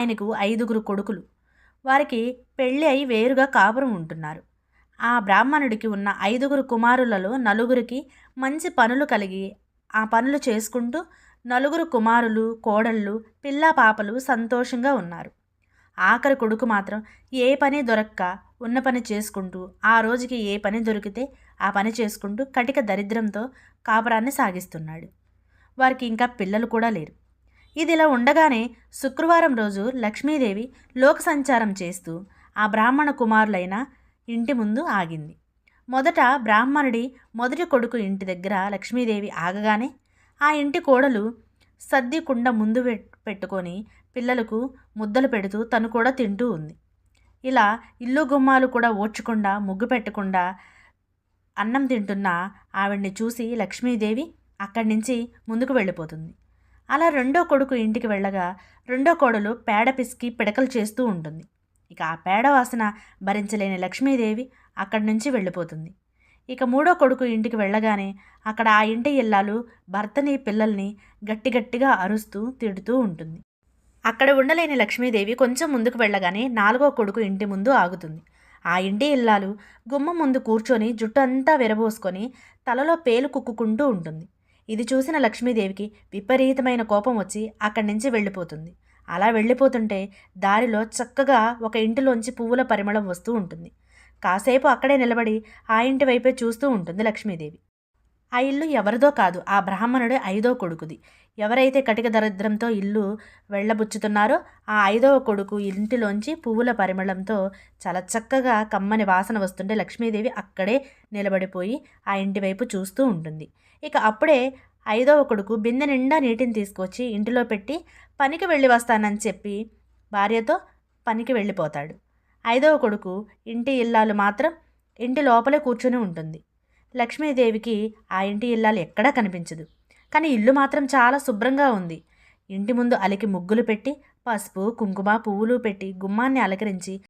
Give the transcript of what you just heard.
ఆయనకు 5గురు కొడుకులు. వారికి పెళ్ళి అయి వేరుగా కాపురం ఉంటున్నారు. ఆ బ్రాహ్మణుడికి ఉన్న 5గురు కుమారులలో నలుగురికి మంచి పనులు కలిగి ఆ పనులు చేసుకుంటూ నలుగురు కుమారులు, కోడళ్ళు, పిల్లా పాపలు సంతోషంగా ఉన్నారు. ఆఖరి కొడుకు మాత్రం ఏ పని దొరక్క ఉన్న పని చేసుకుంటూ ఆ రోజుకి ఏ పని దొరికితే ఆ పని చేసుకుంటూ కటిక దరిద్రంతో కాపురాన్ని సాగిస్తున్నాడు. వారికి ఇంకా పిల్లలు కూడా లేరు. ఇదిలా ఉండగానే శుక్రవారం రోజు లక్ష్మీదేవి లోక సంచారం చేస్తూ ఆ బ్రాహ్మణ కుమారులైన ఇంటి ముందు ఆగింది. మొదట బ్రాహ్మణుడి మొదటి కొడుకు ఇంటి దగ్గర లక్ష్మీదేవి ఆగగానే ఆ ఇంటి కోడలు సద్ది కుండ ముందు పెట్టుకొని పిల్లలకు ముద్దలు పెడుతూ తను కూడా తింటూ ఉంది. ఇలా ఇల్లు గుమ్మాలు కూడా ఓడ్చకుండా ముగ్గు పెట్టకుండా అన్నం తింటున్న ఆవిడ్ని చూసి లక్ష్మీదేవి అక్కడి నుంచి ముందుకు వెళ్ళిపోతుంది. అలా రెండో కొడుకు ఇంటికి వెళ్ళగా రెండో కోడలు పేడ పిసికి పిడకలు చేస్తూ ఉంటుంది. ఇక ఆ పేడ వాసన భరించలేని లక్ష్మీదేవి అక్కడి నుంచి వెళ్ళిపోతుంది. ఇక మూడో కొడుకు ఇంటికి వెళ్ళగానే అక్కడ ఆ ఇంటి ఇల్లాలు భర్తని పిల్లల్ని గట్టిగట్టిగా అరుస్తూ తిడుతూ ఉంటుంది. అక్కడ ఉండలేని లక్ష్మీదేవి కొంచెం ముందుకు వెళ్ళగానే నాలుగో కొడుకు ఇంటి ముందు ఆగుతుంది. ఆ ఇంటి ఇల్లాలు గుమ్మం ముందు కూర్చొని జుట్టు అంతా విరబోసుకొని తలలో పేలు కుక్కుకుంటూ ఉంటుంది. ఇది చూసిన లక్ష్మీదేవికి విపరీతమైన కోపం వచ్చి అక్కడి నుంచి వెళ్ళిపోతుంది. అలా వెళ్ళిపోతుంటే దారిలో చక్కగా ఒక ఇంటిలోంచి పువ్వుల పరిమళం వస్తూ ఉంటుంది. కాసేపు అక్కడే నిలబడి ఆ ఇంటి వైపే చూస్తూ ఉంటుంది లక్ష్మీదేవి. ఆ ఇల్లు ఎవరిదో కాదు, ఆ బ్రాహ్మణుడి 5వ కొడుకుది. ఎవరైతే కటిక దరిద్రంతో ఇల్లు వెళ్ళబుచ్చుతున్నారో ఆ 5వ కొడుకు ఇంటిలోంచి పువ్వుల పరిమళంతో చాలా చక్కగా కమ్మని వాసన వస్తుంటే లక్ష్మీదేవి అక్కడే నిలబడిపోయి ఆ ఇంటి వైపు చూస్తూ ఉంటుంది. ఇక అప్పుడే 5వ కొడుకు బిందె నిండా నీటిని తీసుకొచ్చి ఇంటిలో పెట్టి పనికి వెళ్ళి వస్తానని చెప్పి భార్యతో పనికి వెళ్ళిపోతాడు. 5వ కొడుకు ఇంటి ఇల్లాలు మాత్రం ఇంటి లోపలే కూర్చొని ఉంటుంది. లక్ష్మీదేవికి ఆ ఇంటి ఇల్లాలు ఎక్కడా కనిపించదు. కానీ ఇల్లు మాత్రం చాలా శుభ్రంగా ఉంది. ఇంటి ముందు అలికి ముగ్గులు పెట్టి పసుపు, కుంకుమ, పువ్వులు పెట్టి గుమ్మాన్ని అలంకరించి